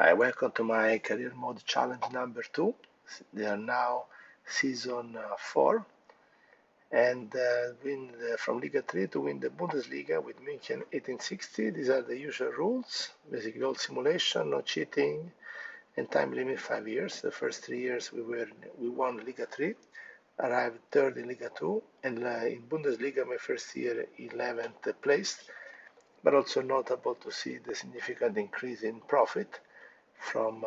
Hi, welcome to my career mode challenge number 2. They are now season 4 and from Liga 3 to win the Bundesliga with Munchen 1860. These are the usual rules. Basically all simulation, no cheating, and time limit 5 years. The first 3 years we won Liga 3, arrived third in Liga 2, and in Bundesliga my first year 11th place, but also notable to see the significant increase in profit from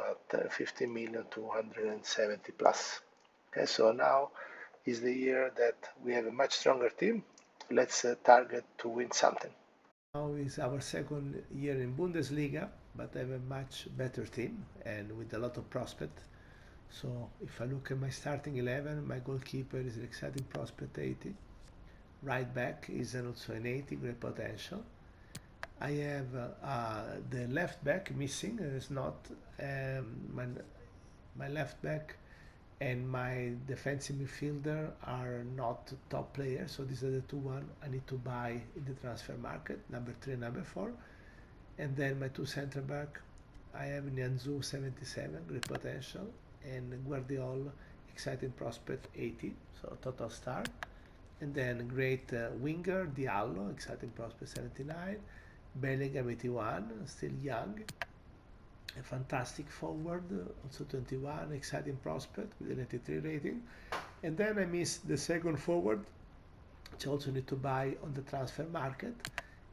50 million to 170 plus. Okay, so now is the year that we have a much stronger team. Let's target to win something. Now is our second year in Bundesliga, but I have a much better team and with a lot of prospect. So if I look at my starting 11, my goalkeeper is an exciting prospect 80. Right back is also an 80, great potential. I have the left back missing. It's not my left back and my defensive midfielder are not top players. So these are the two one I need to buy in the transfer market, number 3 and number 4. And then my two center back, I have Nianzou 77, great potential, and Guardiola, exciting prospect 80, so total star. And then great winger Diallo, exciting prospect 79, Bellingham 81, still young, a fantastic forward, also 21, exciting prospect with an 83 rating. And then I missed the second forward, which I also need to buy on the transfer market.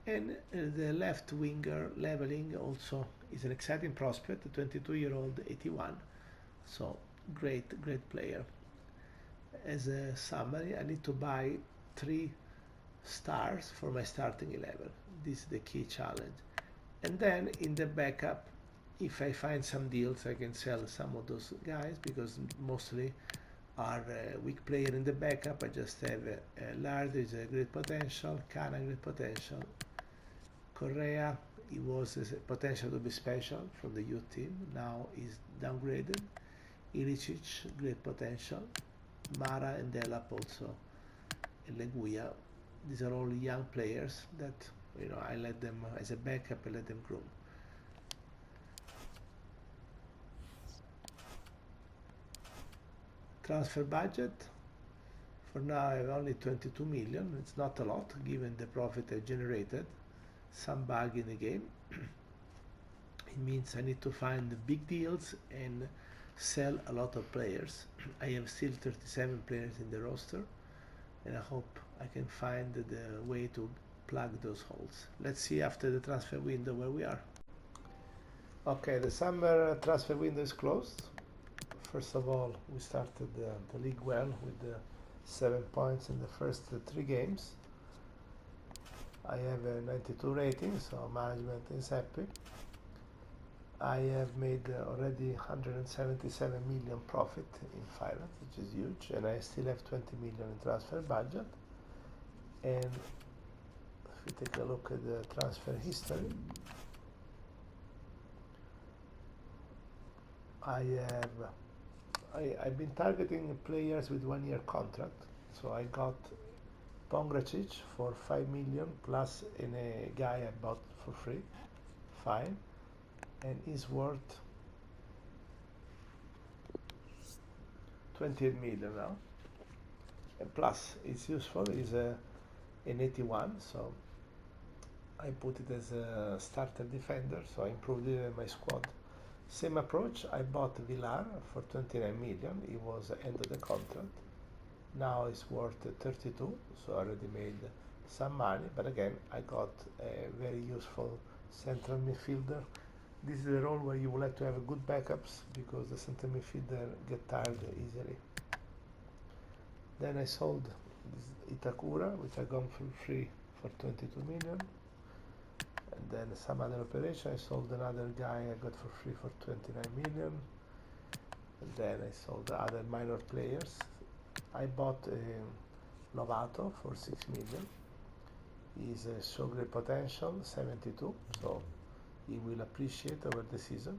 And the left winger leveling also is an exciting prospect, a 22-year-old 81. So great player. As a summary, I need to buy 3 stars for my starting 11. This is the key challenge. And then in the backup, if I find some deals, I can sell some of those guys because mostly are weak player in the backup. I just have Lard is a great potential, Kana great potential, Correa, he was a potential to be special from the youth team, now is downgraded. Ilicic, great potential. Mara and Delap also, and Leguia. These are all young players that I let them as a backup. I let them grow. Transfer budget for now I have only 22 million. It's not a lot given the profit I generated. Some bug in the game. It means I need to find the big deals and sell a lot of players. I have still 37 players in the roster, and I hope I can find the way to plug those holes. Let's see after the transfer window where we are. Okay, the summer transfer window is closed. First of all, we started the league well with 7 points in the first 3 games. I have a 92 rating, so management is happy. I have made already 177 million profit in finance, which is huge, and I still have 20 million in transfer budget. And if we take a look at the transfer history, I've been targeting players with 1-year contract. So I got Pongracic for 5 million plus a guy I bought for free, fine, and he's worth 28 million now. And plus, it's useful. He's an 81, so I put it as a starter defender. So I improved it in my squad. Same approach. I bought Villar for 29 million. He was end of the contract. Now it's worth 32, so I already made some money. But again, I got a very useful central midfielder. This is the role where you will have to have a good backups because the central midfielder get tired easily. Then I sold this Itakura, which I got for free for 22 million. And then some other operation, I sold another guy I got for free for 29 million. And then I sold the other minor players. I bought Lovato for 6 million. He's a show great potential, 72, so he will appreciate over the season.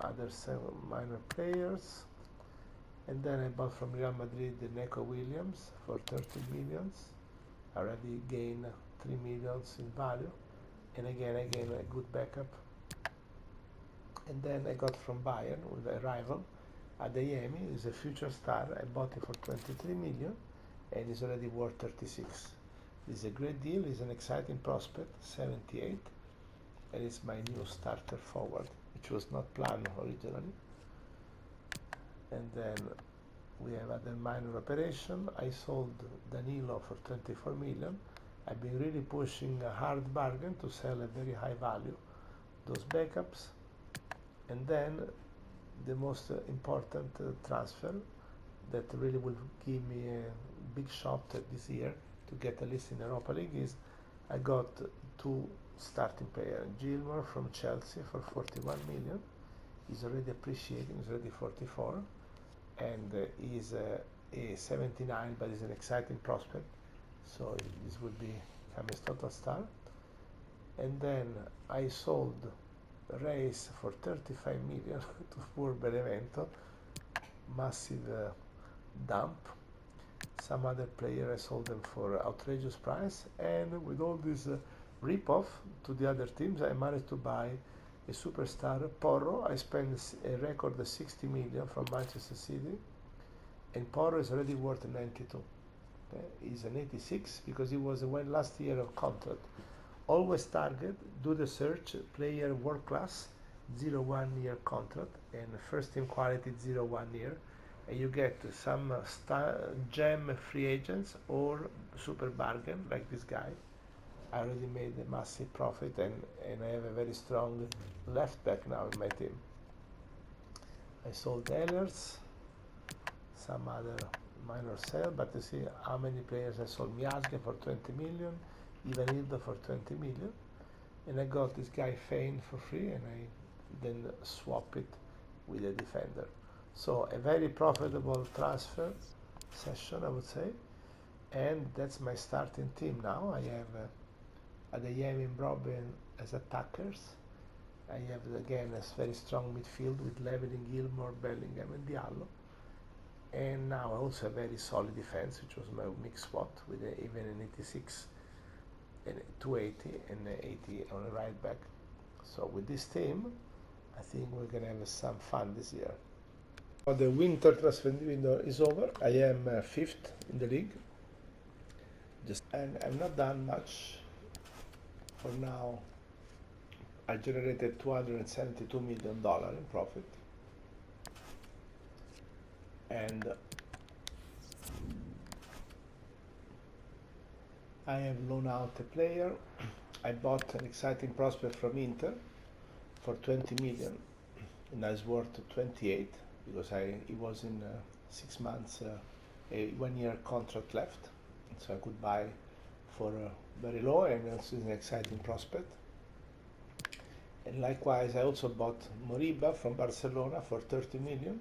Other 7 minor players. And then I bought from Real Madrid the Neco Williams for 30 millions. I already gained 3 millions in value. And again, I gained a good backup. And then I got from Bayern with a rival, Adeyemi, is a future star. I bought him for 23 million and he's already worth 36. This is a great deal, he's an exciting prospect, 78, and it's my new starter forward, which was not planned originally. And then we have other minor operation. I sold Danilo for 24 million. I've been really pushing a hard bargain to sell a very high value those backups. And then the most important transfer that really will give me a big shot this year to get a list in Europa League is I got two starting players. Gilmore from Chelsea for 41 million. He's already appreciating, he's already 44, and he's a 79, but he's an exciting prospect. So this would become a total star. And then I sold Reis for 35 million to poor Benevento. Massive dump. Some other player I sold them for outrageous price, and with all this rip-off to the other teams, I managed to buy a superstar, Porro. I spent a record 60 million from Manchester City, and Porro is already worth 92. Okay? He's an 86 because he was one last year of contract. Always target, do the search, player world class, 0-1 year contract, and first team quality 0-1 year. And you get some gem free agents or super bargain like this guy. I already made a massive profit, and I have a very strong left back now in my team. I sold Ehlers, some other minor sale, but you see how many players I sold. Miazga for 20 million, Ivanildo for 20 million, and I got this guy Fein for free, and I then swap it with a defender. So a very profitable transfer session, I would say, and that's my starting team now. I have Adeyemi and Robin as attackers. I have again a very strong midfield with Leveling, Gilmore, Bellingham, and Diallo. And now I also have a very solid defense, which was my mixed squad with even an 86, and 280, and 80 on the right back. So with this team, I think we're gonna have some fun this year. The winter transfer window is over. I am fifth in the league. And I've not done much for now. I generated $272 million in profit. And I have loaned out a player. I bought an exciting prospect from Inter for 20 million, and I was worth 28 because he was in 6 months, a 1 year contract left, so I could buy for very low, and also an exciting prospect. And likewise, I also bought Moriba from Barcelona for 30 million.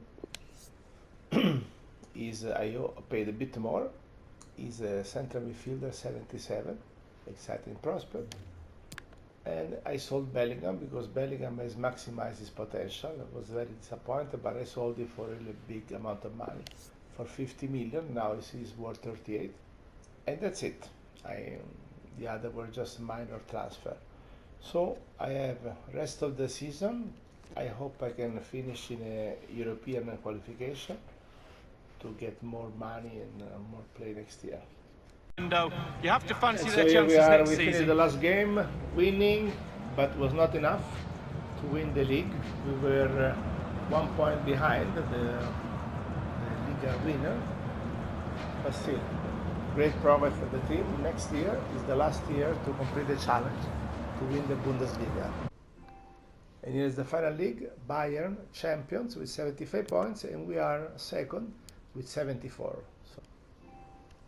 I paid a bit more. He's a central midfielder, 77, exciting prospect. And I sold Bellingham because Bellingham has maximized his potential. I was very disappointed, but I sold it for a really big amount of money, for 50 million. Now he's worth 38, and that's it. The other were just minor transfer. So I have rest of the season. I hope I can finish in a European qualification to get more money and more play next year. You have to fancy So their here chances we are. next We finished season. the last game, winning, but was not enough to win the league. We were 1 point behind the Liga winner, but still, great progress for the team. Next year is the last year to complete the challenge to win the Bundesliga. And here's the final league: Bayern champions with 75 points, and we are second with 74.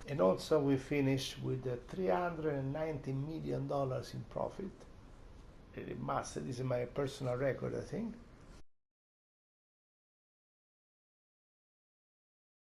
And also we finished with $390 million in profit. Really massive. This is my personal record, I think.